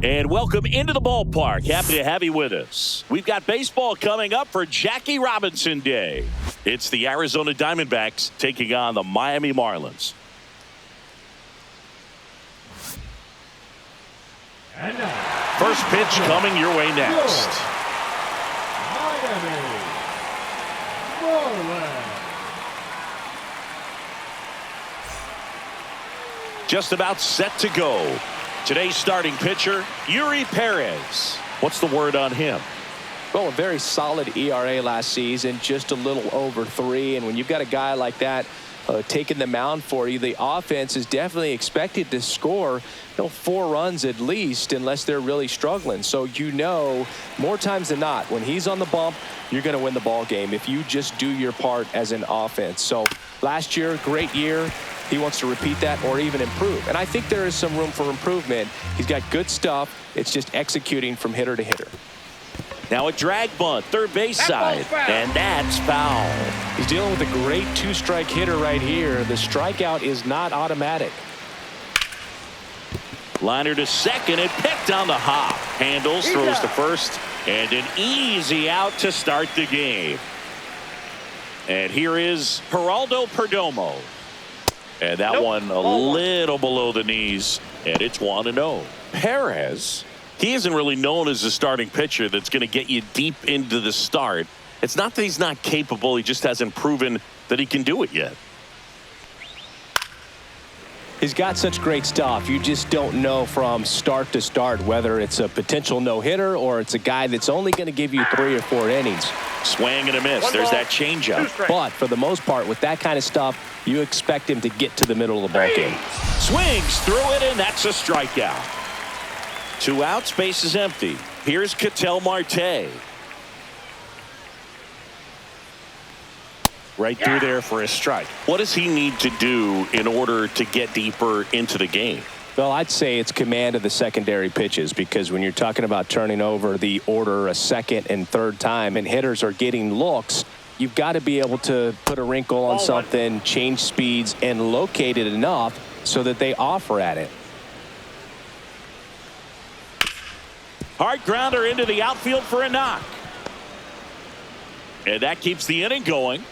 And welcome into the ballpark. Happy to have you with us. We've got baseball coming up for Jackie Robinson Day. It's the Arizona Diamondbacks taking on the Miami Marlins. And now, first pitch coming your way next. Miami Marlins. Just about set to go. Today's starting pitcher, Yuri Perez. What's the word on him? Well, a very solid ERA last season, just a little over 3. And when you've got a guy like that taking the mound for you, the offense is definitely expected to score 4 runs at least, unless they're really struggling. So more times than not, when he's on the bump, you're going to win the ball game if you just do your part as an offense. So last year, great year. He wants to repeat that or even improve. And I think there is some room for improvement. He's got good stuff. It's just executing from hitter to hitter. Now a drag bunt, third base side, and that's foul. He's dealing with a great 2-strike hitter right here. The strikeout is not automatic. Liner to second and picked on the hop. Handles, throws to first, and an easy out to start the game. And here is Geraldo Perdomo. And that one a little below the knees, and it's 1-0. Perez, he isn't really known as a starting pitcher that's going to get you deep into the start. It's not that he's not capable, he just hasn't proven that he can do it yet. He's got such great stuff. You just don't know from start to start whether it's a potential no-hitter or it's a guy that's only going to give you 3 or 4 innings. Swing and a miss. There's that changeup. But for the most part, with that kind of stuff, you expect him to get to the middle of the ball game. Swings through it, and that's a strikeout. 2 outs, base is empty. Here's Ketel Marte. Right through there for a strike. What does he need to do in order to get deeper into the game? Well, I'd say it's command of the secondary pitches, because when you're talking about turning over the order a second and third time and hitters are getting looks, you've got to be able to put a wrinkle on something, change speeds, and locate it enough so that they offer at it. Hard grounder into the outfield for a knock. And that keeps the inning going.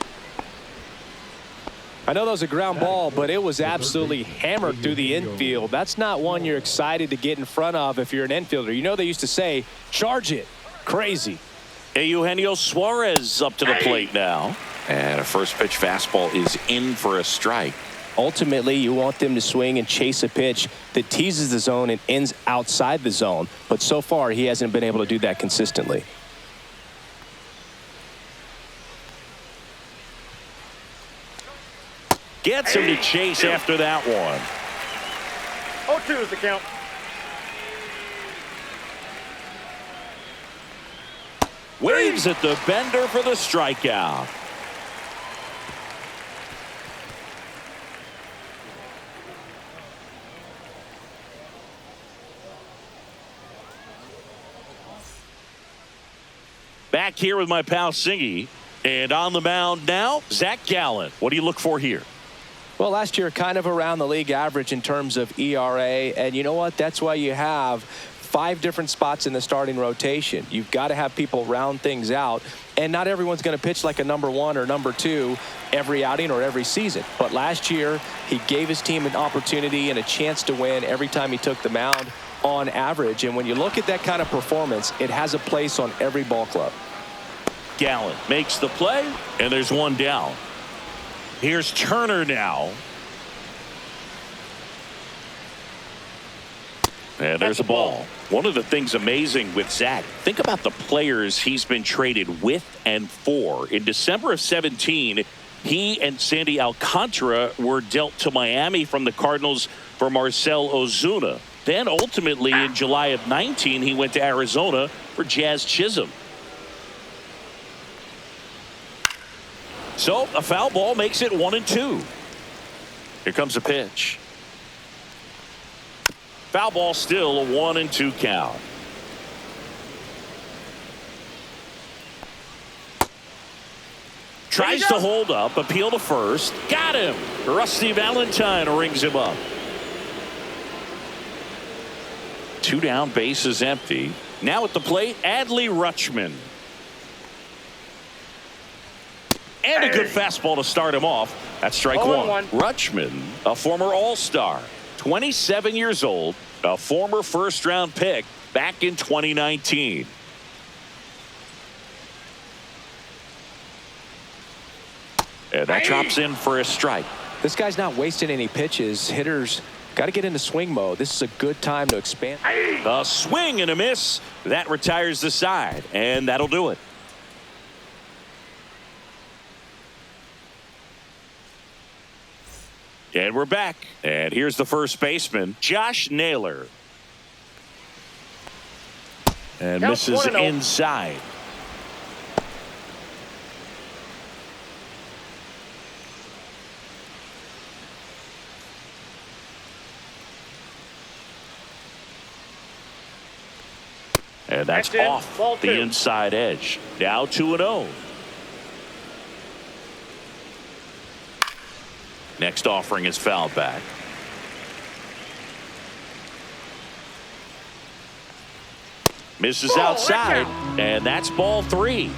I know that was a ground ball, but it was absolutely hammered through the infield. That's not one you're excited to get in front of if you're an infielder. You know, they used to say, charge it. Crazy. Eugenio Suarez up to the plate now. And a first pitch fastball is in for a strike. Ultimately, you want them to swing and chase a pitch that teases the zone and ends outside the zone. But so far, he hasn't been able to do that consistently. Gets him to chase after that one. 0-2 is the count. Waves at the bender for the strikeout. Back here with my pal Singy. And on the mound now, Zach Gallen. What do you look for here? Well, last year, kind of around the league average in terms of ERA. And you know what? That's why you have 5 different spots in the starting rotation. You've got to have people round things out. And not everyone's going to pitch like a number 1 or number 2 every outing or every season. But last year, he gave his team an opportunity and a chance to win every time he took the mound on average. And when you look at that kind of performance, it has a place on every ball club. Gallen makes the play, and there's one down. Here's Turner now. And there's a ball. One of the things amazing with Zach, think about the players he's been traded with and for. In December of 17, he and Sandy Alcantara were dealt to Miami from the Cardinals for Marcell Ozuna. Then ultimately in July of 19, he went to Arizona for Jazz Chisholm. So a foul ball makes it 1-2. Here comes a pitch. Foul ball, still a 1-2 count. Tries to hold up, appeal to first. Got him. Rusty Valentine rings him up. 2 down, bases empty. Now at the plate, Adley Rutschman. And a good fastball to start him off. That's strike 1. Rutschman, a former All-Star, 27 years old, a former first-round pick back in 2019. And that drops in for a strike. This guy's not wasting any pitches. Hitters got to get into swing mode. This is a good time to expand. A swing and a miss. That retires the side, and that'll do it. And we're back. And here's the first baseman, Josh Naylor. And misses inside. And that's off the inside edge. Now 2-0. Next offering is fouled back. Misses outside, and that's ball 3.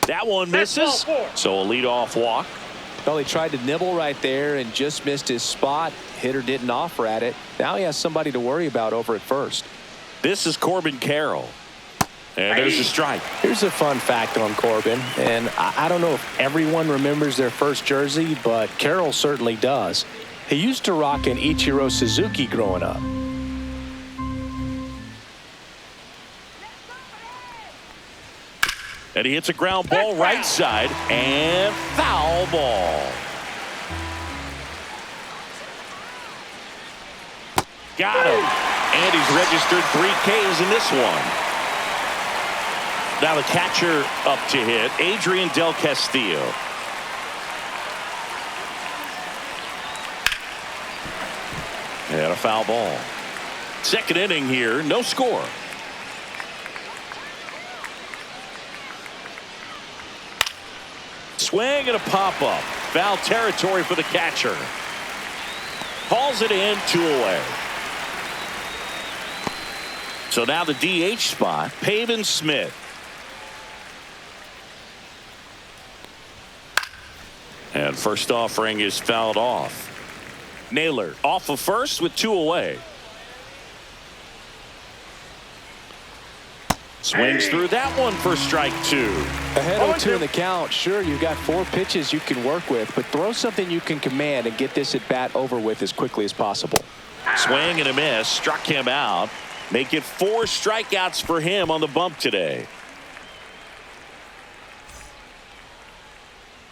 That one misses, so a leadoff walk. Well, he tried to nibble right there and just missed his spot. Hitter didn't offer at it. Now he has somebody to worry about over at first. This is Corbin Carroll. And there's a strike. Here's a fun fact on Corbin, and I don't know if everyone remembers their first jersey, but Carroll certainly does. He used to rock an Ichiro Suzuki growing up. And he hits a ground ball right side, and foul ball. got him. And he's registered 3 Ks in this one. Now the catcher up to hit, Adrian Del Castillo. And a foul ball. Second inning here, no score. Swing and a pop-up. Foul territory for the catcher. Calls it in, 2 away. So now the DH spot, Pavin Smith. And first offering is fouled off. Naylor off of first with 2 away. Swings through that one for strike 2. Ahead 0-2 in the count. Sure, you've got 4 pitches you can work with, but throw something you can command and get this at bat over with as quickly as possible. Swing and a miss, struck him out. Make it 4 strikeouts for him on the bump today.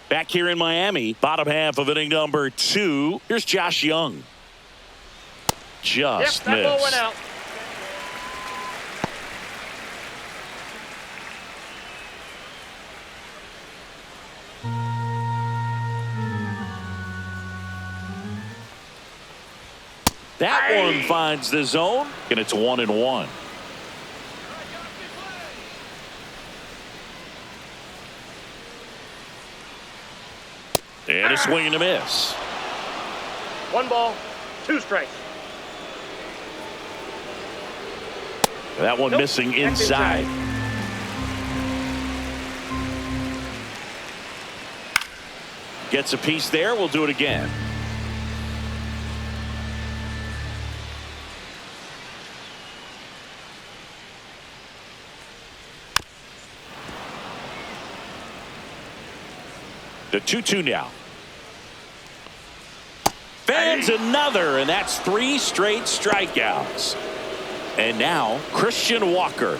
Back here in Miami, bottom half of inning number 2. Here's Josh Young. Just that ball went missed. out. That one finds the zone, and it's 1-1. And a swing and a miss. 1 ball, 2 strikes. That one missing inside. Gets a piece there. We'll do it again. The 2-2 now. Fans another, and that's 3 straight strikeouts. And now Christian Walker.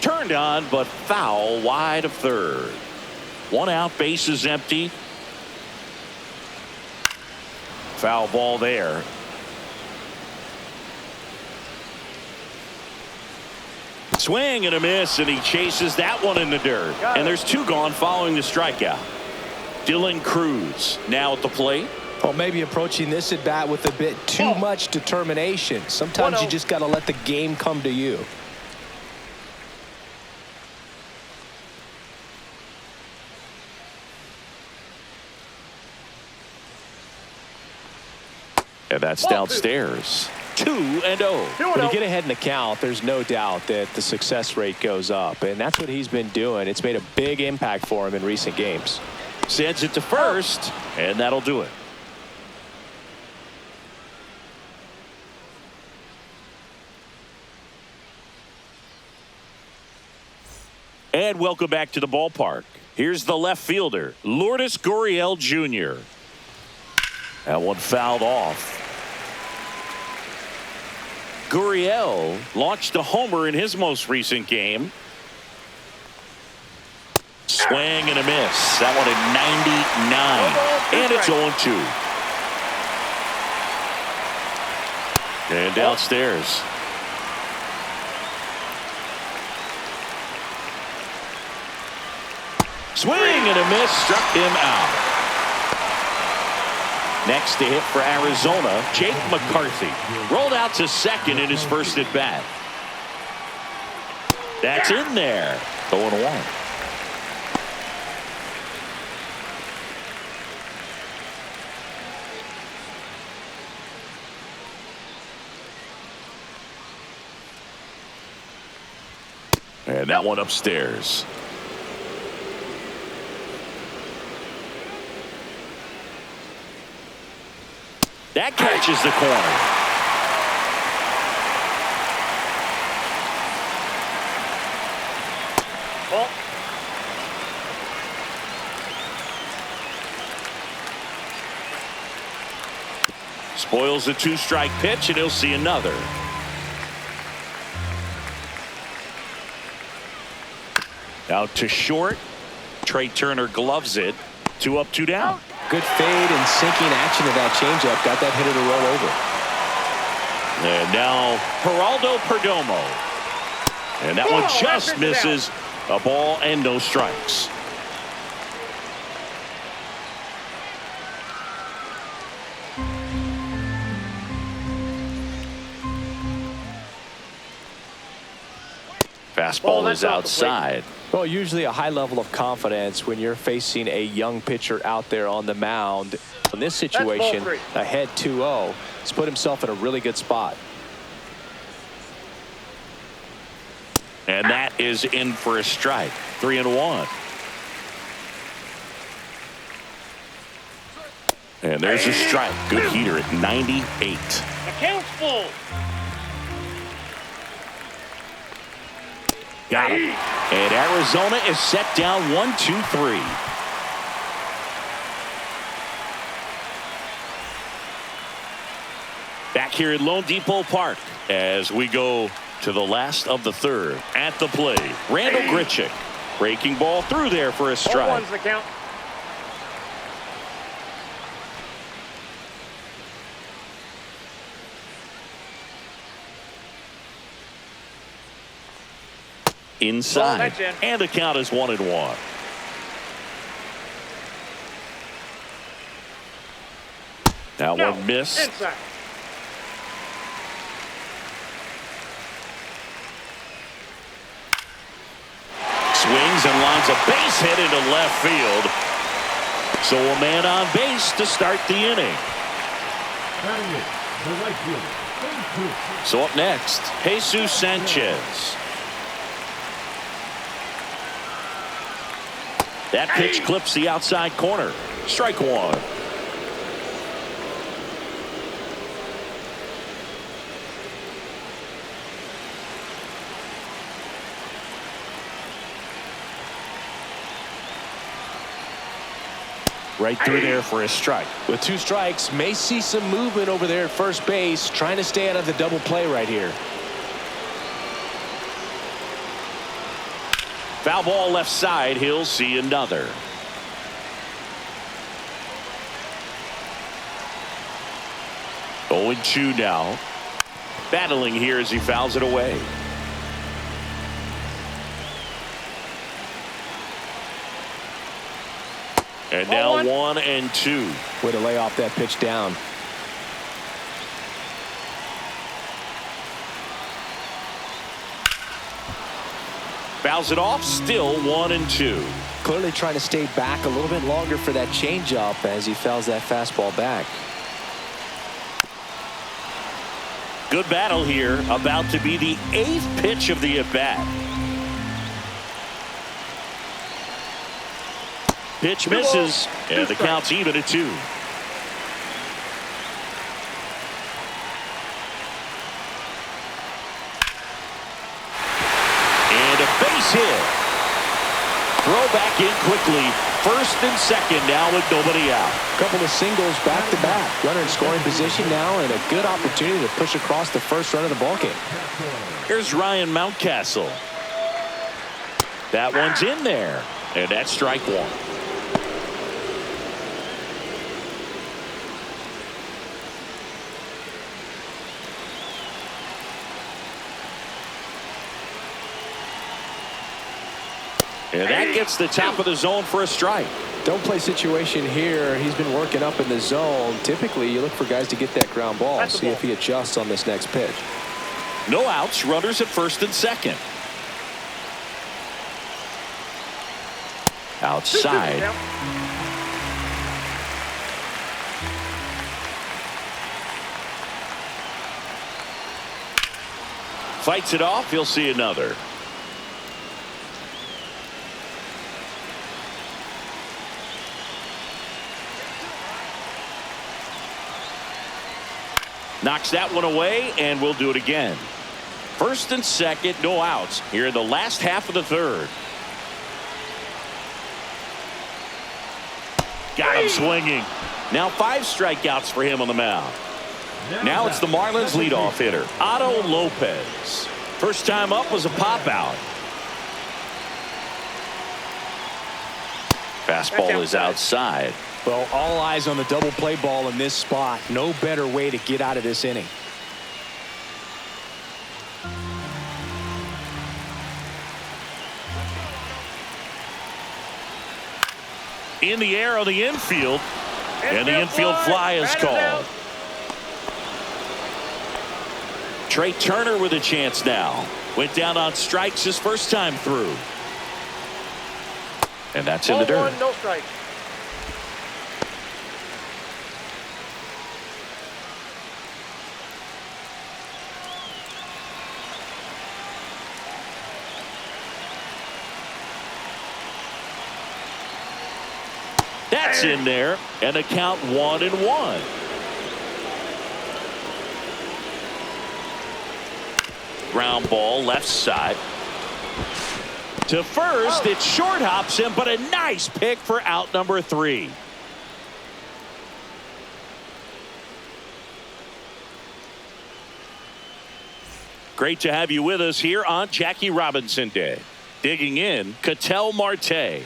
Turned on, but foul wide of third. 1 out, bases empty. Foul ball there. Swing and a miss, and he chases that one in the dirt. And there's 2 gone following the strikeout. Dylan Cruz now at the plate. Well, maybe approaching this at bat with a bit too much determination. Sometimes you just got to let the game come to you. And that's downstairs. 2-0. When you get ahead in the count, there's no doubt that the success rate goes up, and that's what he's been doing. It's made a big impact for him in recent games. Sends it to first, and that'll do it. And welcome back to the ballpark. Here's the left fielder, Lourdes Gurriel Jr. That one fouled off. Gurriel launched a homer in his most recent game. Swing and a miss. That one at 99. And it's 0-2. And downstairs. Swing and a miss. Struck him out. Next to hit for Arizona, Jake McCarthy. Rolled out to second in his first at bat. That's in there. 0-1. And that one upstairs. That catches the corner. Ball. Spoils a 2-strike pitch, and he'll see another. Out to short. Trey Turner gloves it. 2 up, 2 down. Good fade and sinking action of that changeup. Got that hitter to roll over. And now Geraldo Perdomo. And that one just misses. A ball and no strikes. Fastball is outside. Well, usually a high level of confidence when you're facing a young pitcher out there on the mound. In this situation, ahead 2-0, he's put himself in a really good spot. And that is in for a strike. 3-1. And there's a strike. Good heater at 98. The count's full. Got him. And Arizona is set down 1-2-3. Back here at Lone Depot Park as we go to the last of the third. At the plate, Randall Grichuk. Breaking ball through there for a strike. 1's the count. Inside. And the count is 1-1. Now one miss. Inside. Swings and lines a base hit into left field. So a man on base to start the inning. So up next, Jesus Sanchez. That pitch clips the outside corner. Strike one. Right through there for a strike. With 2 strikes, may see some movement over there at first base, trying to stay out of the double play right here. Foul ball left side. He'll see another. Oh, 0-2 now. Battling here as he fouls it away. And now 1-2. Way to lay off that pitch down. Fouls it off. Still 1-2. Clearly trying to stay back a little bit longer for that changeup as he fouls that fastball back. Good battle here. About to be the 8th pitch of the at-bat. Pitch misses, and the count's even at 2. And a base hit. Throw back in quickly. First and second now with nobody out. Couple of singles back to back. Runner in scoring position now, and a good opportunity to push across the first run of the ballgame. Here's Ryan Mountcastle. That one's in there, and that's strike one. And that gets the top of the zone for a strike. Don't play situation here. He's been working up in the zone. Typically, you look for guys to get that ground ball. See if he adjusts on this next pitch. No outs. Runners at first and second. Outside. Fights it off. He'll see another. Knocks that one away, and we'll do it again. First and second, no outs here in the last half of the third. Got him swinging. Now 5 strikeouts for him on the mound. Now it's the Marlins leadoff hitter, Otto Lopez. First time up was a pop out. Fastball is outside. Well, all eyes on the double play ball in this spot. No better way to get out of this inning. In the air on the infield. And the infield fly is called. Trey Turner with a chance now. Went down on strikes his first time through. And that's in the dirt. No strike. That's in there, and the count 1-1. Ground ball left side. To first, it short hops him, but a nice pick for out number 3. Great to have you with us here on Jackie Robinson Day. Digging in, Ketel Marte.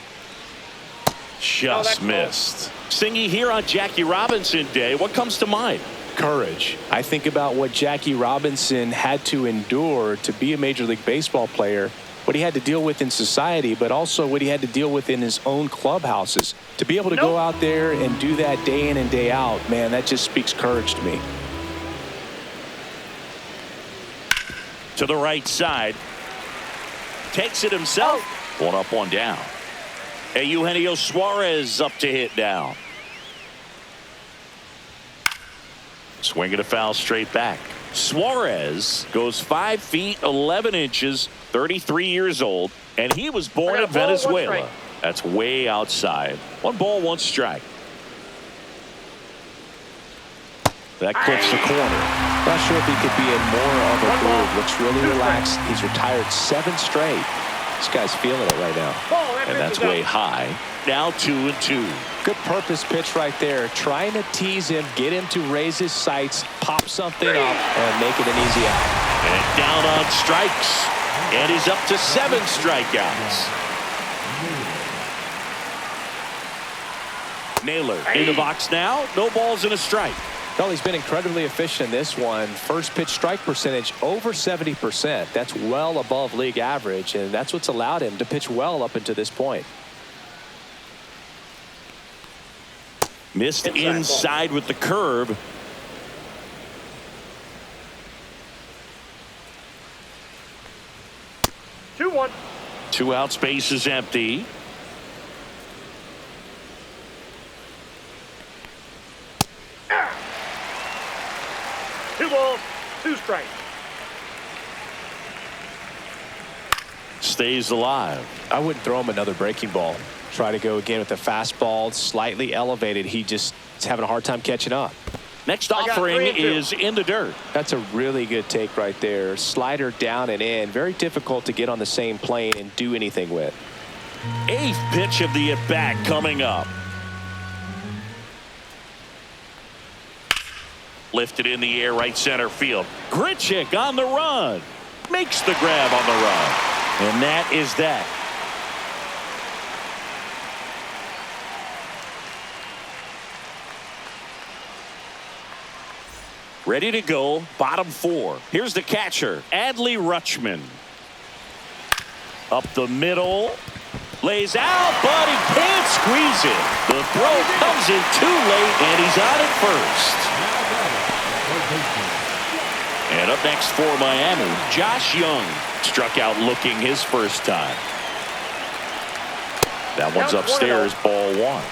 Just missed. Singy here on Jackie Robinson Day. What comes to mind? Courage. I think about what Jackie Robinson had to endure to be a Major League Baseball player, what he had to deal with in society, but also what he had to deal with in his own clubhouses. To be able to go out there and do that day in and day out, man, that just speaks courage to me. To the right side. Takes it himself. One up, one down. Eugenio Suarez up to hit now. Swing and a foul straight back. Suarez goes 5 feet 11 inches, 33 years old, and he was born in Venezuela. That's way outside. 1 ball, 1 strike. That clips the corner. Not sure if he could be in more of a groove. Looks really relaxed. He's retired 7 straight. This guy's feeling it right now. And that's way high. Now 2-2. Good purpose pitch right there. Trying to tease him, get him to raise his sights, pop something up, and make it an easy out. And down on strikes. And he's up to 7 strikeouts. Naylor in the box now. No balls and a strike. Well, he's been incredibly efficient in this one. First pitch strike percentage over 70%. That's well above league average, and that's what's allowed him to pitch well up until this point. Missed inside with the curve. Two-one. 2 out, space is empty. Two balls, 2 strikes. Stays alive. I wouldn't throw him another breaking ball. Try to go again with the fastball, slightly elevated. He just is having a hard time catching up. Next offering is in the dirt. That's a really good take right there. Slider down and in. Very difficult to get on the same plane and do anything with. 8th pitch of the at-bat coming up. Lifted in the air, right center field. Grichuk on the run. Makes the grab on the run. And that is that. Ready to go, bottom 4. Here's the catcher, Adley Rutschman. Up the middle. Lays out, but he can't squeeze it. The throw comes in too late, and he's on at first. And up next for Miami, Josh Young. Struck out looking his first time. That one's upstairs, ball 1.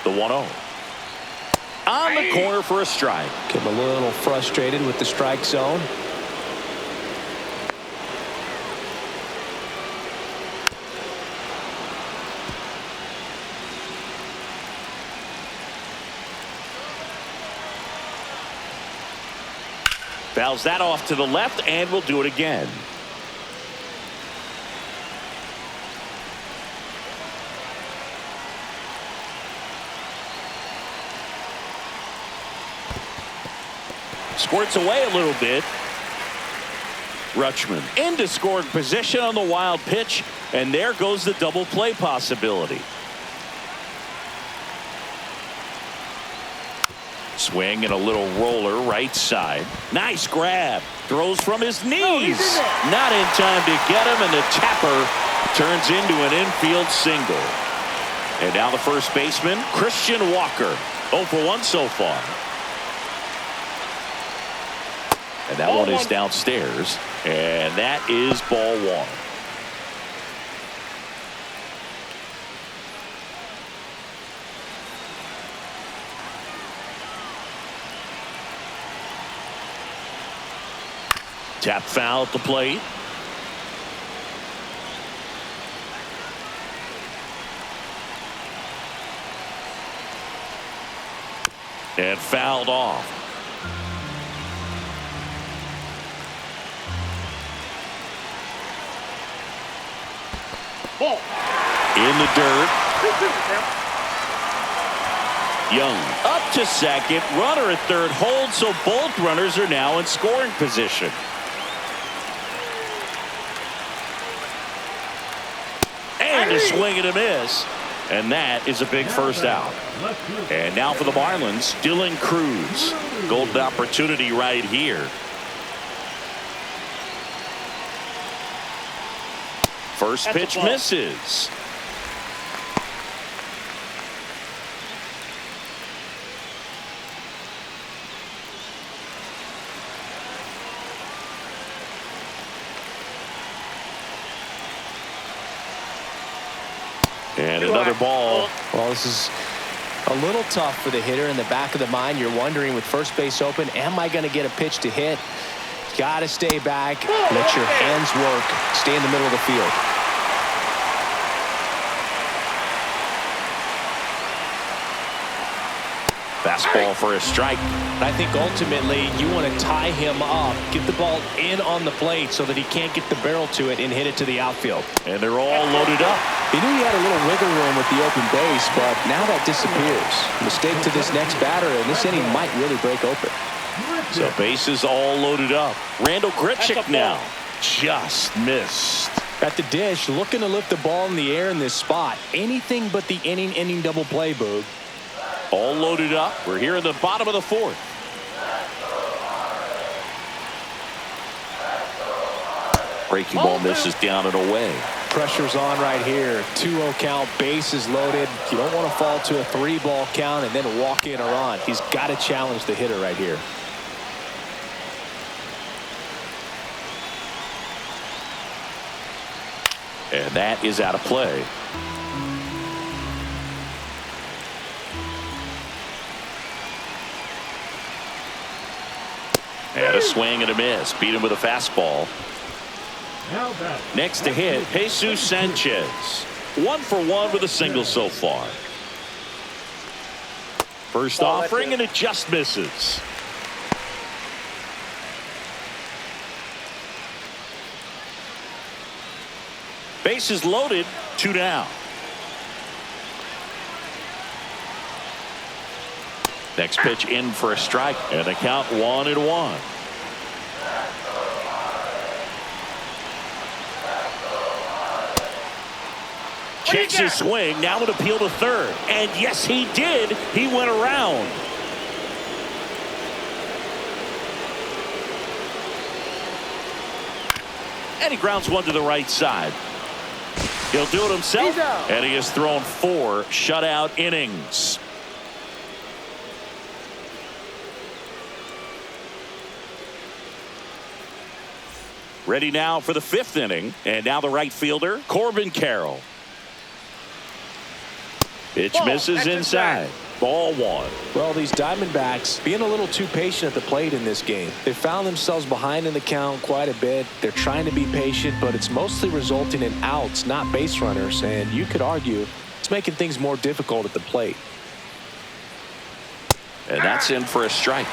The 1-0. On the corner for a strike. Get him a little frustrated with the strike zone. Fouls that off to the left, and we'll do it again. Squirts away a little bit. Rutschman into scoring position on the wild pitch, and there goes the double play possibility. Swing and a little roller right side. Nice grab. Throws from his knees. Not in time to get him, and the tapper turns into an infield single. And now the first baseman, Christian Walker. 0 for 1 so far. And that one is downstairs. And that is ball 1. Tap foul at the plate. And fouled off. Ball. In the dirt. 2-2 count. Young up to second. Runner at third holds, so both runners are now in scoring position. And a swing and a miss. And that is a big first out. And now for the Marlins, Dylan Cruz. Golden opportunity right here. First pitch misses. And another ball. Well, this is a little tough for the hitter. In the back of the mind, you're wondering, with first base open, am I going to get a pitch to hit? Got to stay back. Let your hands work. Stay in the middle of the field. Fastball for a strike. I think ultimately you want to tie him up, get the ball in on the plate so that he can't get the barrel to it and hit it to the outfield. And they're all loaded up. He knew he had a little wiggle room with the open base, but now that disappears. Mistake to this next batter, and this inning might really break open. So bases all loaded up. Randall Grichuk now. Just missed. At the dish, looking to lift the ball in the air in this spot. Anything but the inning double play, Boog. All loaded up. We're here in the bottom of the 4th. Breaking ball misses down and away. Pressure's on right here. 2-0 count, bases loaded. You don't want to fall to a 3-ball count and then walk in or on. He's got to challenge the hitter right here. And that is out of play. And a swing and a miss. Beat him with a fastball. Next to hit, Jesus Sanchez. 1 for 1 with a single so far. First offering, and it just misses. Bases loaded, 2 down. Next pitch in for a strike, and the count 1-1. Checks his swing, now an appeal to third. And yes, he did. He went around. And he grounds one to the right side. He'll do it himself, and he has thrown 4 shutout innings. Ready now for the 5th inning, and now the right fielder, Corbin Carroll. Pitch misses inside. Ball 1. Well, these Diamondbacks being a little too patient at the plate in this game. They found themselves behind in the count quite a bit. They're trying to be patient, but it's mostly resulting in outs, not base runners. And you could argue it's making things more difficult at the plate. And that's in for a strike.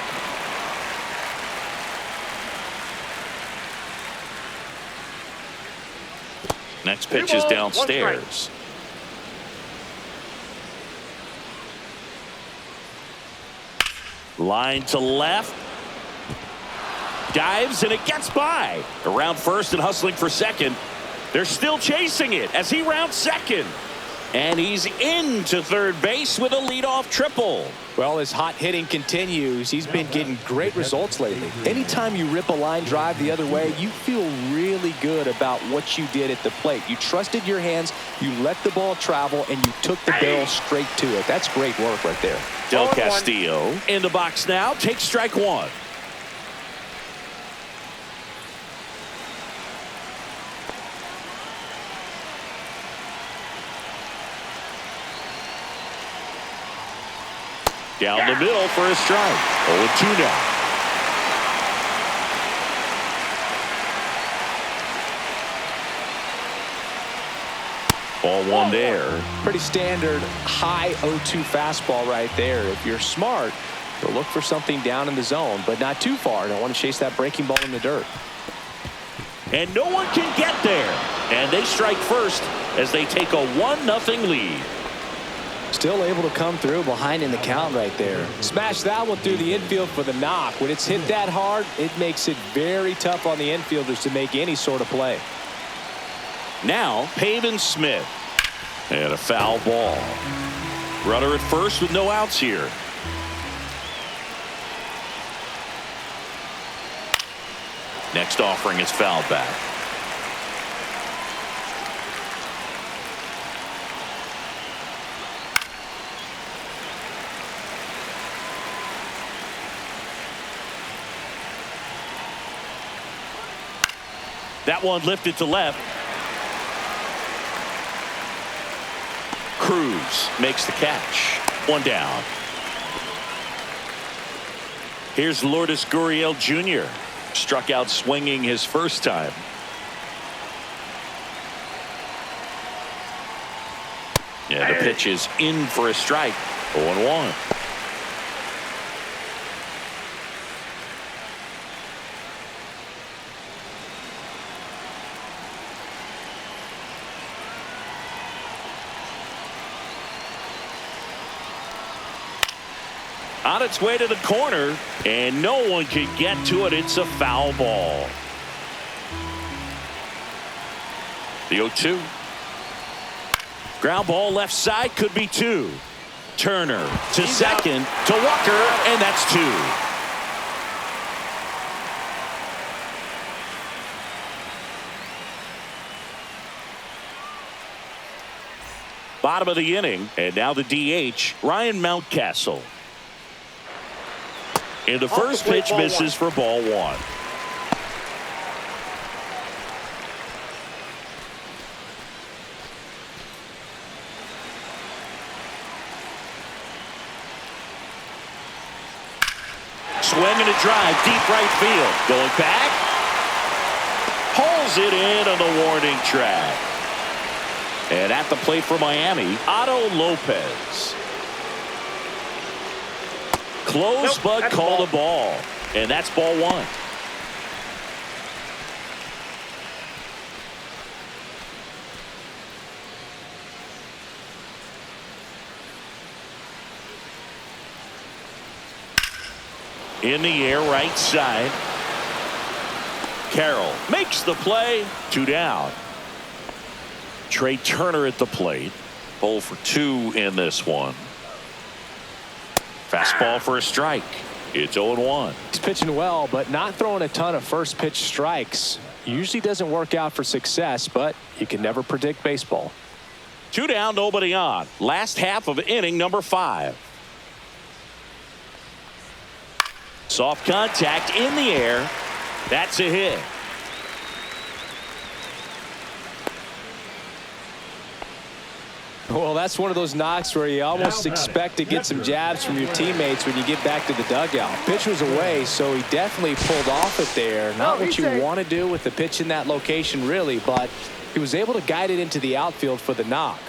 Next pitch is downstairs. Line to left. Dives and it gets by. Around first and hustling for second. They're still chasing it as he rounds second. And he's into third base with a leadoff triple. Well, his hot hitting continues. He's been getting great results lately. Anytime you rip a line drive the other way, you feel really good about what you did at the plate. You trusted your hands, you let the ball travel, and you took the barrel straight to it. That's great work right there. Del Castillo in the box now. Takes strike one. Down the middle for a strike. 0-2 now. Ball one there. Pretty standard high 0-2 fastball right there. If you're smart, you'll look for something down in the zone, but not too far. Don't want to chase that breaking ball in the dirt. And no one can get there. And they strike first as they take a 1-0 lead. Still able to come through behind in the count right there. Smash that one through the infield for the knock. When it's hit that hard, it makes it very tough on the infielders to make any sort of play. Now, Pavin Smith. And a foul ball. Runner at first with no outs here. Next offering is fouled back. That one lifted to left. Cruz makes the catch. One down. Here's Lourdes Gurriel Jr. Struck out swinging his first time. Yeah, the pitch is in for a strike. 0-1. On its way to the corner, and no one can get to it. It's a foul ball. The 0-2. Ground ball left side, could be two. Turner to second, to Walker, and that's two. Bottom of the inning, and now the DH, Ryan Mountcastle. And the first pitch misses for ball one. Swing and a drive, deep right field. Going back. Pulls it in on the warning track. And at the plate for Miami, Otto Lopez. Close, but call the ball. And that's ball one. In the air, right side. Carroll makes the play. Two down. Trey Turner at the plate. 0 for 2 in this one. Fastball for a strike. It's 0-1. He's pitching well, but not throwing a ton of first pitch strikes. Usually doesn't work out for success, but you can never predict baseball. 2 down, nobody on. Last half of inning number 5. Soft contact in the air. That's a hit. Well, that's one of those knocks where you almost expect to get some jabs from your teammates when you get back to the dugout. Pitch was away, so he definitely pulled off it there. Not what you want to do with the pitch in that location, really, but he was able to guide it into the outfield for the knock.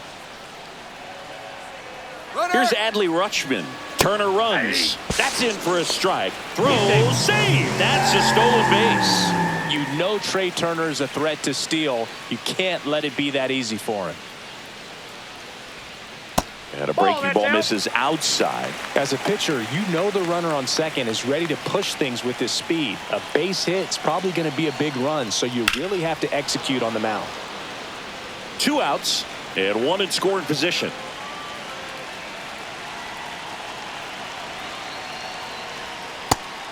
Here's Adley Rutschman. Turner runs. That's in for a strike. Throw, save. That's a stolen base. You know Trey Turner is a threat to steal. You can't let it be that easy for him. And a breaking ball misses outside. As a pitcher, you know the runner on second is ready to push things with his speed. A base hit's probably going to be a big run, so you really have to execute on the mound. 2 outs and 1 in scoring position.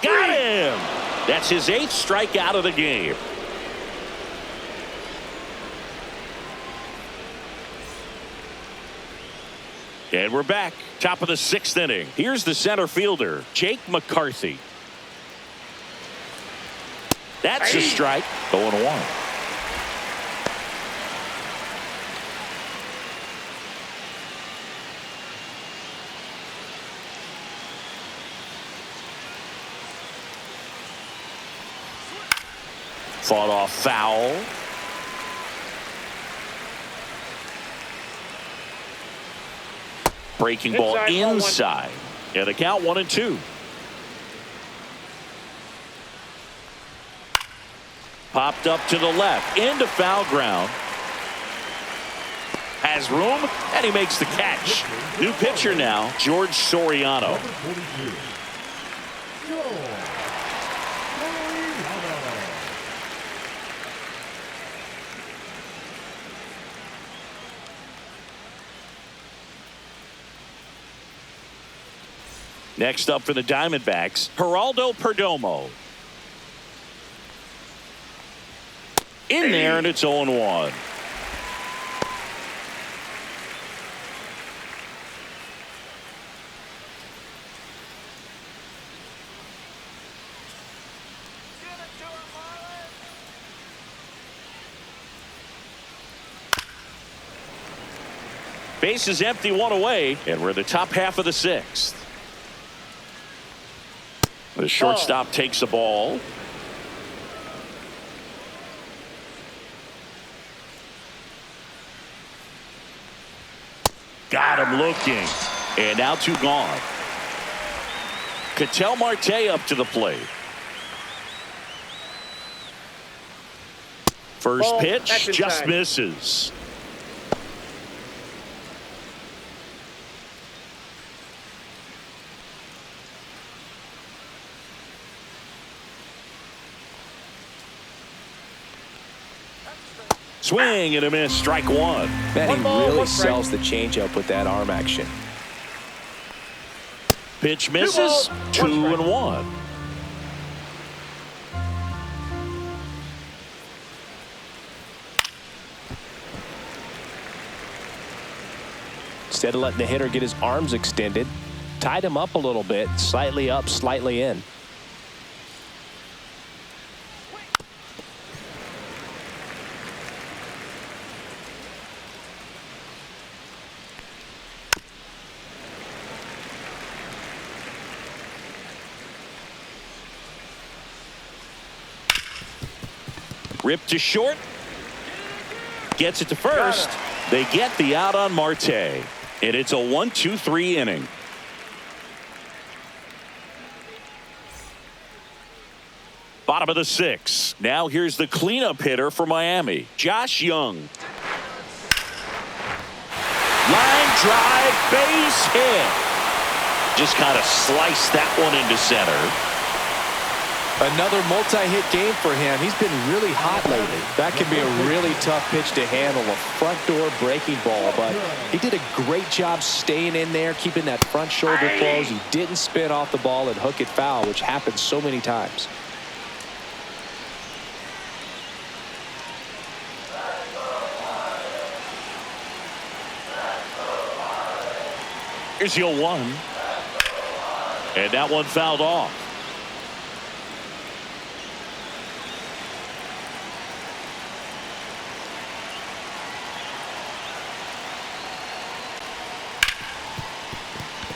Got him! That's his 8th strikeout of the game. And we're back. Top of the 6th inning. Here's the center fielder, Jake McCarthy. That's a strike. 0-1. Fought off foul. Breaking ball inside. And the count 1-2. Popped up to the left into foul ground. Has room and he makes the catch. New pitcher now, George Soriano. Next up for the Diamondbacks, Geraldo Perdomo. In there, and it's 0-1. Base is empty, 1 away, and we're in the top half of the 6th. The shortstop takes the ball. Got him looking. And now 2 gone. Ketel Marte up to the plate. First pitch just misses. Swing and a miss, strike 1. Man, he really sells the changeup with that arm action. Pitch misses, 2-1. Instead of letting the hitter get his arms extended, tied him up a little bit, slightly up, slightly in. Ripped to short. Gets it to first. They get the out on Marte. And it's a 1-2-3 inning. Bottom of the 6th. Now here's the cleanup hitter for Miami, Josh Young. Line drive, base hit. Just kind of sliced that one into center. Another multi-hit game for him. He's been really hot lately. That can be a really tough pitch to handle, a front door breaking ball, but he did a great job staying in there, keeping that front shoulder closed. He didn't spin off the ball and hook it foul, which happens so many times. Here's the 0-1. And that one fouled off.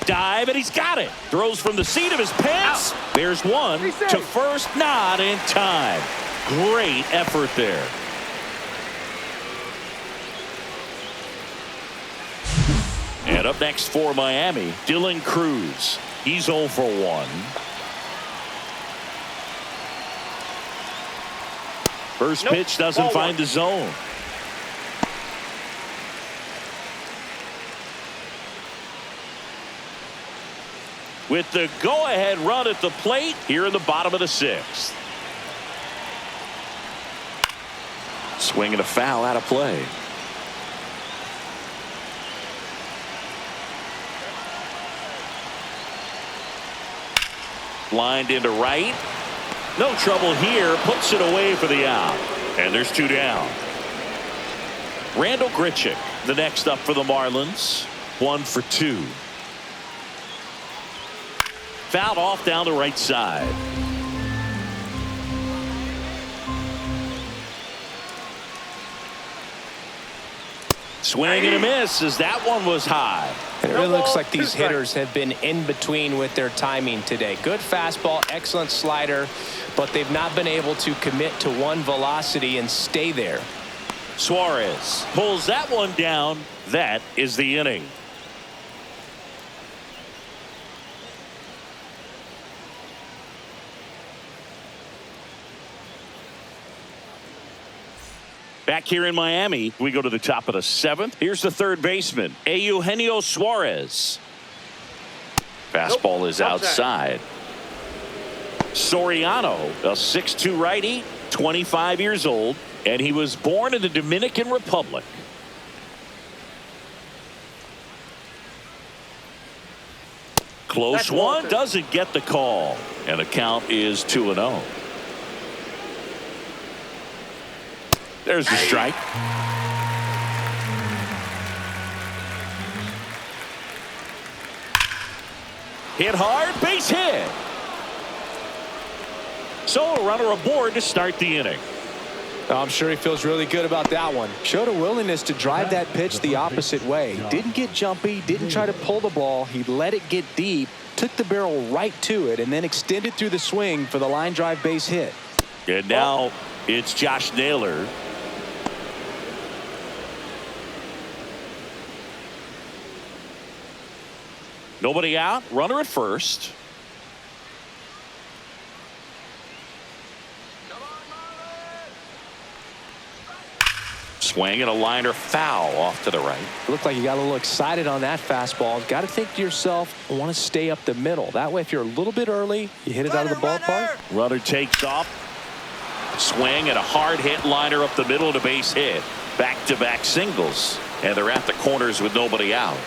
Dive, and he's got it. Throws from the seat of his pants. There's one to first, not in time. Great effort there. And up next for Miami, Dylan Cruz. He's 0 for 1. First pitch doesn't find the zone. with the go-ahead run at the plate here in the bottom of the 6th. Swing and a foul out of play. Lined into right. No trouble here. Puts it away for the out. And there's 2 down. Randall Grichuk, the next up for the Marlins. 1 for 2. Fouled off down the right side. Swing and a miss as that one was high. It really looks like these hitters have been in between with their timing today. Good fastball, excellent slider, but they've not been able to commit to one velocity and stay there. Suarez pulls that one down. That is the inning. Back here in Miami, we go to the top of the 7th. Here's the third baseman, Eugenio Suarez. Fastball is outside. Soriano, a 6'2" righty, 25 years old, and he was born in the Dominican Republic. Close one, doesn't get the call, and the count is 2-0. There's the strike. Hit hard, base hit. So a runner aboard to start the inning. I'm sure he feels really good about that one. Showed a willingness to drive that pitch the opposite way. Didn't get jumpy, didn't try to pull the ball. He let it get deep, took the barrel right to it, and then extended through the swing for the line drive base hit. And now it's Josh Naylor. Nobody out, runner at first. Swing and a liner foul off to the right. Looked like you got a little excited on that fastball. Got to think to yourself, I want to stay up the middle. That way, if you're a little bit early, you hit it out of the ballpark. Runner takes off. Swing and a hard hit liner up the middle to base hit. Back-to-back singles. And they're at the corners with nobody out.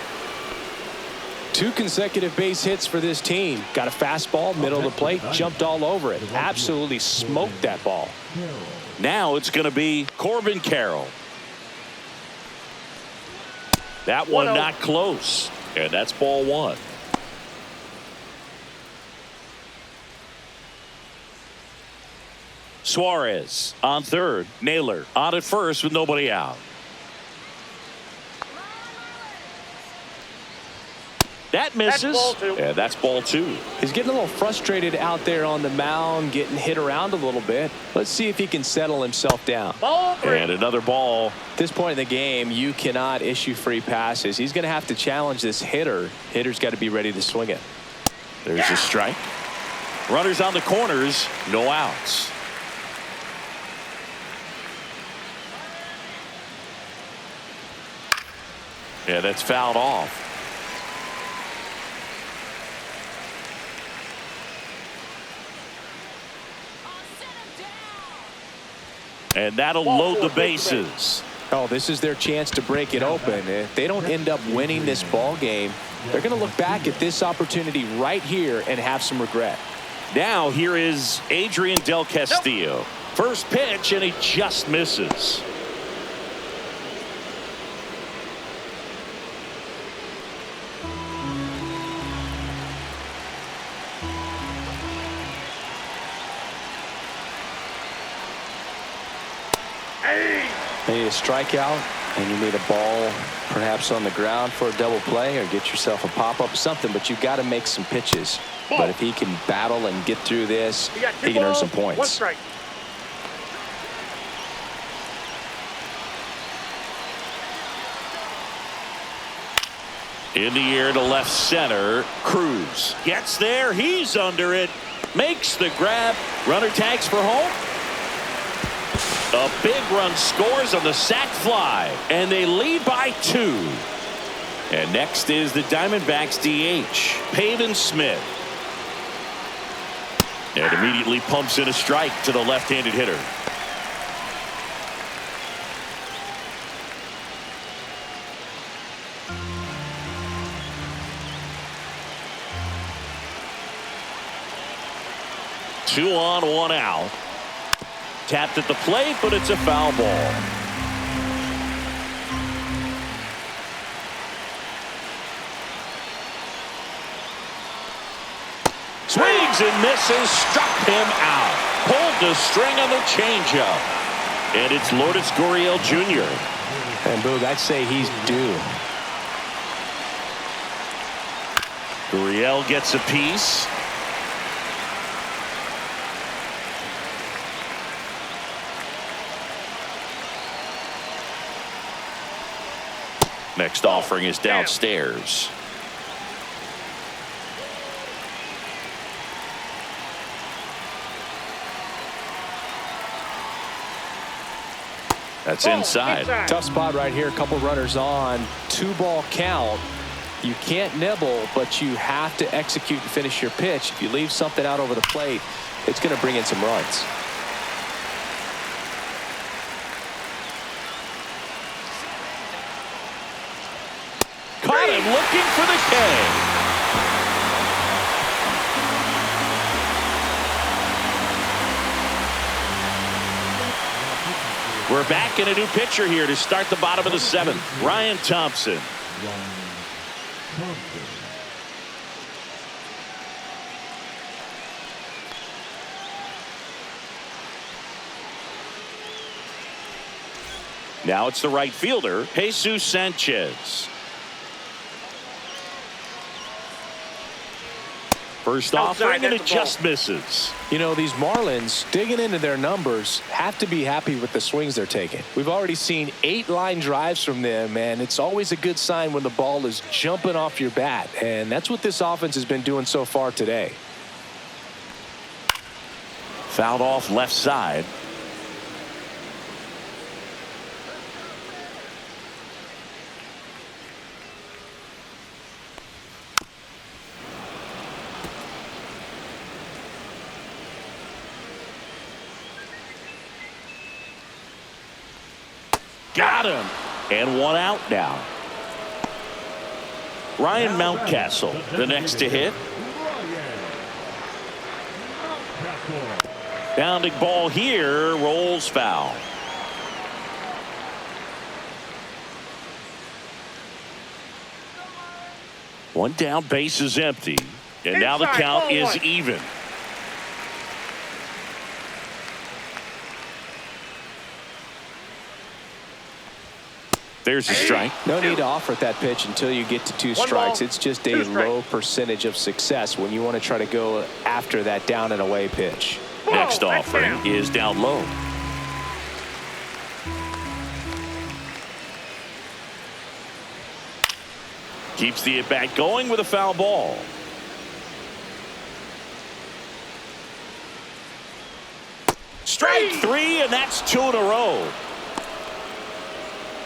2 consecutive base hits for this team. Got a fastball, middle of the plate, jumped all over it. Absolutely smoked that ball. Now it's going to be Corbin Carroll. That one not close. And that's ball 1. Suarez on third. Naylor on at first with nobody out. That misses. And that's ball 2. He's getting a little frustrated out there on the mound, getting hit around a little bit. Let's see if he can settle himself down. And another ball. At this point in the game, you cannot issue free passes. He's going to have to challenge this hitter. Hitter's got to be ready to swing it. There's a strike. Runners on the corners, no outs. Yeah, that's fouled off. And that'll load the bases. Oh, this is their chance to break it open. If they don't end up winning this ball game, they're going to look back at this opportunity right here and have some regret. Now here is Adrian Del Castillo. First pitch, and he just misses. You need a strikeout, and you need a ball perhaps on the ground for a double play, or get yourself a pop-up, something, but you've got to make some pitches. But if he can battle and get through this, he can earn some points. 1 strike. In the air to left center. Cruz gets there. He's under it. Makes the grab. Runner tags for home. A big run scores on the sac fly, and they lead by 2. And next is the Diamondbacks DH, Pavin Smith. And immediately pumps in a strike to the left-handed hitter. Two on, one out. Tapped at the plate, but it's a foul ball. Swings and misses, struck him out. Pulled the string on the changeup. And it's Lourdes Gurriel Jr. And Boog, I'd say he's due. Gurriel gets a piece. Next offering is downstairs. That's inside. Tough spot right here. A couple runners on. 2-ball count. You can't nibble, but you have to execute and finish your pitch. If you leave something out over the plate, it's going to bring in some runs. Caught him looking for the K. We're back in a new pitcher here to start the bottom of the 7th. Ryan Thompson. Now it's the right fielder, Jesus Sanchez. First offering, and it just misses. You know, these Marlins, digging into their numbers, have to be happy with the swings they're taking. We've already seen 8 line drives from them, and it's always a good sign when the ball is jumping off your bat. And that's what this offense has been doing so far today. Fouled off left side. Got him. And one out now. Ryan Mountcastle, the next to hit. Bounding ball here, rolls foul. One down, base is empty. And now the count is even. There's a strike. No need to offer at that pitch until you get to 2 strikes. It's just a low percentage of success when you want to try to go after that down and away pitch. Next offering is down low. Keeps the at-bat going with a foul ball. Strike 3, and that's 2 in a row.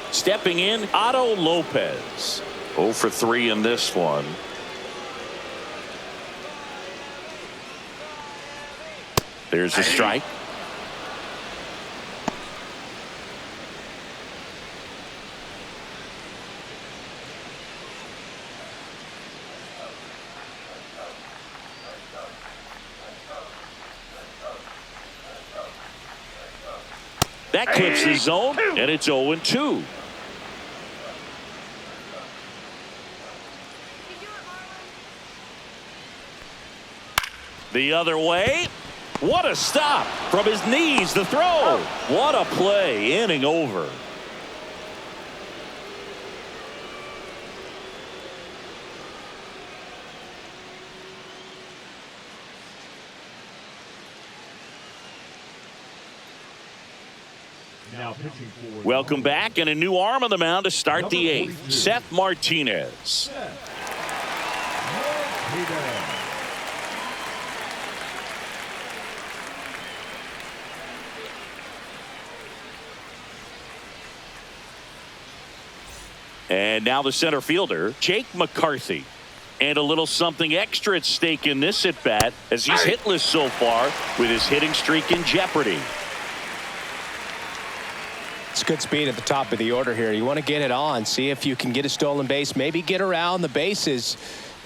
Stepping in, Otto Lopez. 0 for 3 in this one. There's a strike. That clips the zone, and it's 0-2. The other way. What a stop from his knees. The throw. What a play. Inning over. Welcome back, and a new arm on the mound to start the 8th. Seth Martinez. And now the center fielder, Jake McCarthy. And a little something extra at stake in this at bat as he's hitless so far with his hitting streak in jeopardy. It's good speed at the top of the order here. You want to get it on, see if you can get a stolen base, maybe get around the bases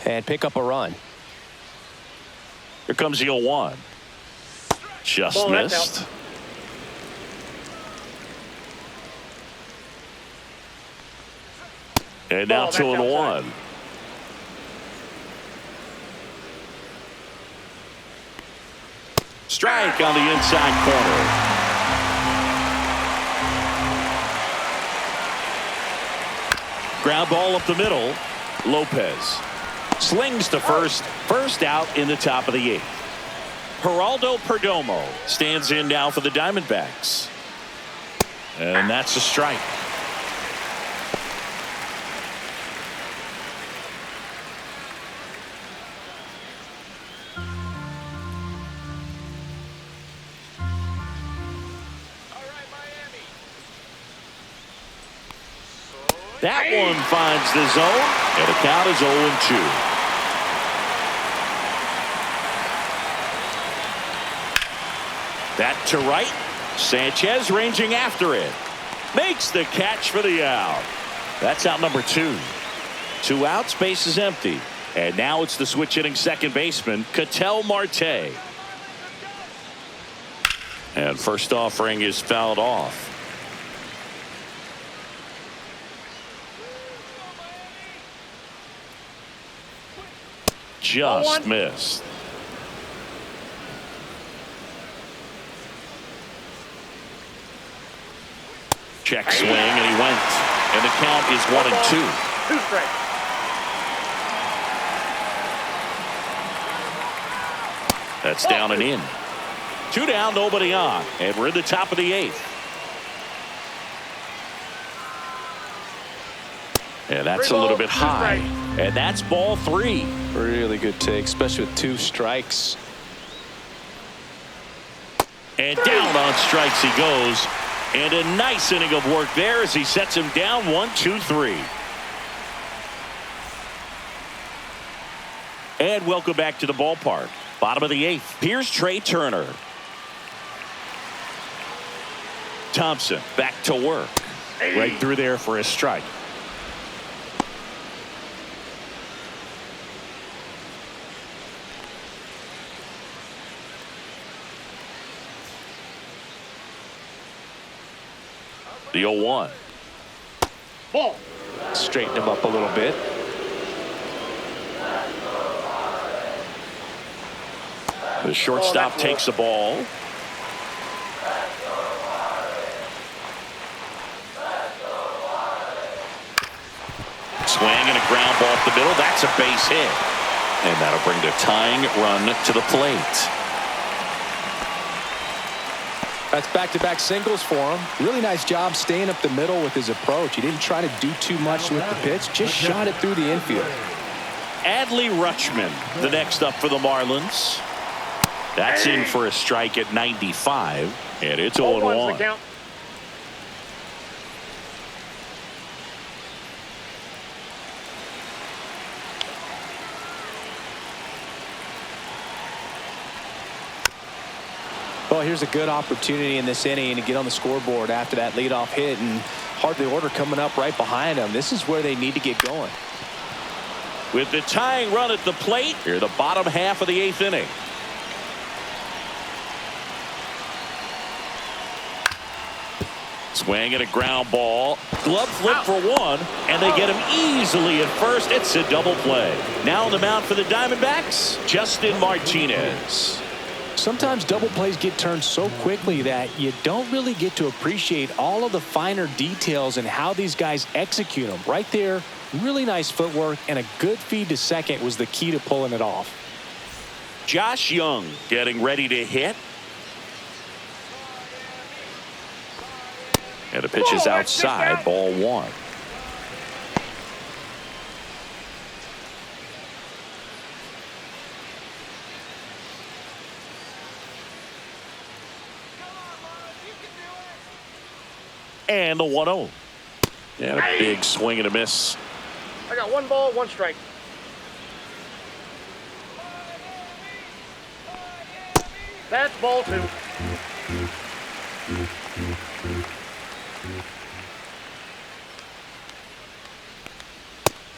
and pick up a run. Here comes the 0-1. Just missed. And now 2-1. Strike on the inside corner. Ground ball up the middle. Lopez slings to first. First out in the top of the 8th. Geraldo Perdomo stands in now for the Diamondbacks. And that's a strike. That one finds the zone, and the count is 0-2. That to right. Sanchez ranging after it. Makes the catch for the out. That's out number 2. 2 outs, base is empty. And now it's the switch hitting second baseman, Ketel Marte. And first offering is fouled off. Just missed. Check swing, and he went. And the count is 1-2. 2 strikes. That's down and in. 2 down, nobody on. And we're in the top of the 8th. And that's a little bit high. And that's ball 3. Really good take, especially with 2 strikes. And down on strikes he goes. And a nice inning of work there as he sets him down 1-2-3. And welcome back to the ballpark. Bottom of the 8th. Here's Trey Turner. Thompson back to work. Right through there for a strike. The 0-1. Ball. Straighten him up a little bit. The shortstop takes the ball. Swing and a ground ball up the middle. That's a base hit. And that'll bring the tying run to the plate. That's back-to-back singles for him. Really nice job staying up the middle with his approach. He didn't try to do too much with the pitch, just shot it through the infield. Adley Rutschman, the next up for the Marlins. That's in for a strike at 95, and it's 0-1. Well, here's a good opportunity in this inning to get on the scoreboard after that leadoff hit, and hardly order coming up right behind them. This is where they need to get going. With the tying run at the plate, here the bottom half of the 8th inning. Swing and a ground ball. Glove flip for 1, and they get him easily at first. It's a double play. Now on the mound for the Diamondbacks, Justin Martinez. Sometimes double plays get turned so quickly that you don't really get to appreciate all of the finer details and how these guys execute them. Right there, really nice footwork, and a good feed to second was the key to pulling it off. Josh Young getting ready to hit. And the pitch is outside, ball 1. And the 1-0. And a big swing and a miss. I got 1 ball, 1 strike. That's ball 2.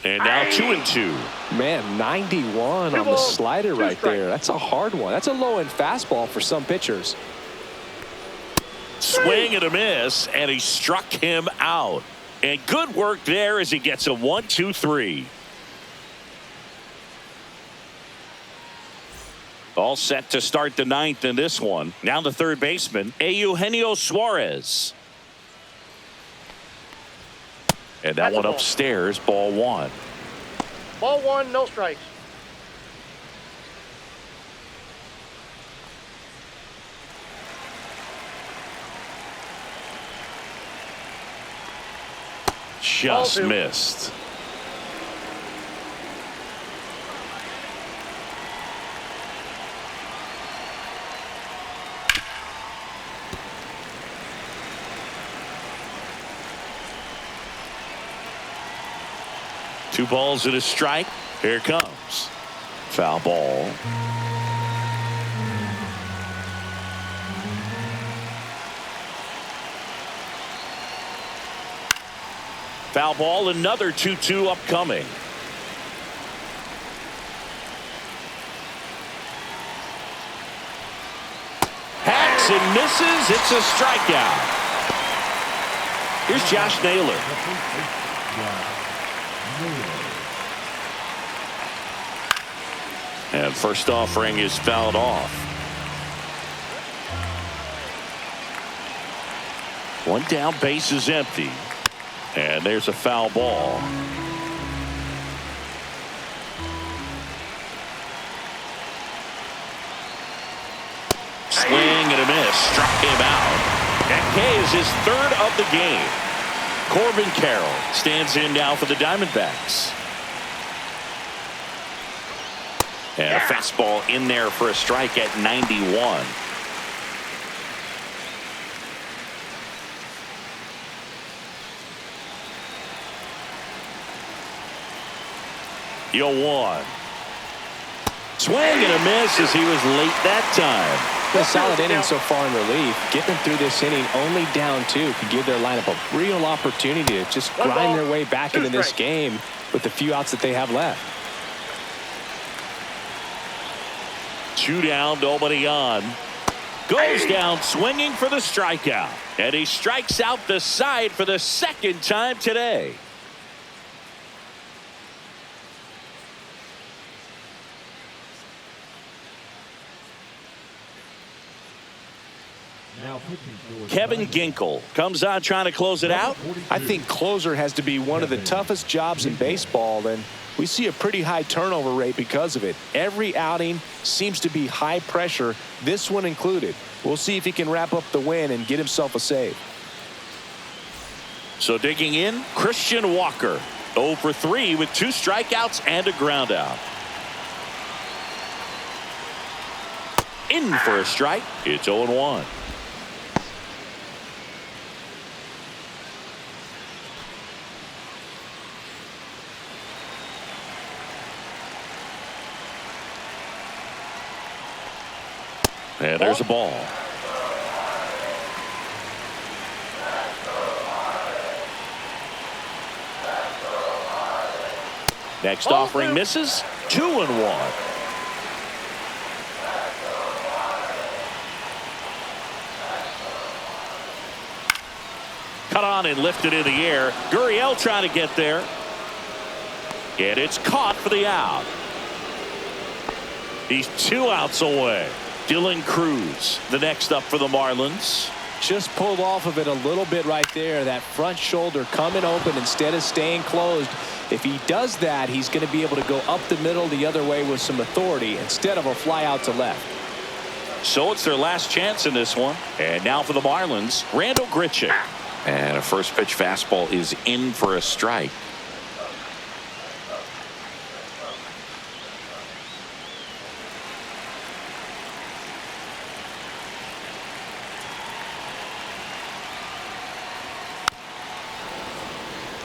And now 2-2. Man, 91 on the slider right there. That's a hard one. That's a low-end fastball for some pitchers. Swing and a miss, and he struck him out. And good work there as he gets a 1-2-3. All set to start the 9th in this one. Now the third baseman, Eugenio Suarez. And that one upstairs, ball 1. Ball 1, no strikes. Just missed. Two balls and a strike. Here it comes. Foul ball. Foul ball, another 2-2 upcoming. Hacks and misses. It's a strikeout. Here's Josh Naylor. And first offering is fouled off. One down, base is empty. And there's a foul ball. Swing and a miss. Struck him out. That K is his 3rd of the game. Corbin Carroll stands in now for the Diamondbacks. And a fastball in there for a strike at 91. Yo, 1. Swing and a miss as he was late that time. A solid inning so far in relief. Getting through this inning only down 2 could give their lineup a real opportunity to just grind their way back into this game with the few outs that they have left. 2 down, nobody on. Goes down swinging for the strikeout. And he strikes out the side for the 2nd time today. Kevin Ginkel comes on trying to close it out. I think closer has to be one of the toughest jobs in baseball, and we see a pretty high turnover rate because of it. Every outing seems to be high pressure, this one included. We'll see if he can wrap up the win and get himself a save. So digging in, Christian Walker, 0 for 3 with 2 strikeouts and a ground out. In for a strike. It's 0-1. And there's a ball. Next offering misses. 2-1. Cut on and lifted in the air. Gurriel trying to get there. And it's caught for the out. He's 2 outs away. Dylan Cruz, the next up for the Marlins. Just pulled off of it a little bit right there. That front shoulder coming open instead of staying closed. If he does that, he's going to be able to go up the middle the other way with some authority instead of a fly out to left. So it's their last chance in this one. And now for the Marlins, Randall Grichuk. And a first pitch fastball is in for a strike.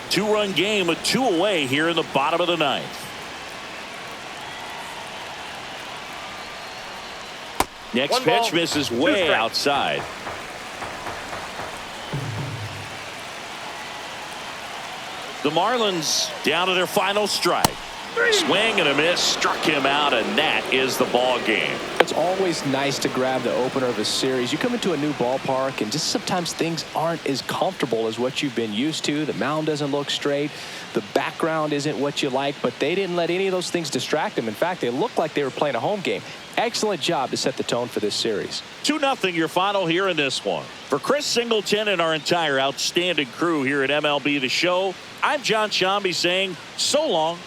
Two-run game with 2 away here in the bottom of the 9th. Next One pitch ball, misses 2 way strikes. outside. The Marlins down to their final strike. Swing and a miss, struck him out, and that is the ball game. It's always nice to grab the opener of a series. You come into a new ballpark and just sometimes things aren't as comfortable as what you've been used to. The mound doesn't look straight. The background isn't what you like, but they didn't let any of those things distract them. In fact, they looked like they were playing a home game. Excellent job to set the tone for this series. 2-0 your final here in this one. For Chris Singleton and our entire outstanding crew here at MLB The Show, I'm John Shambi saying so long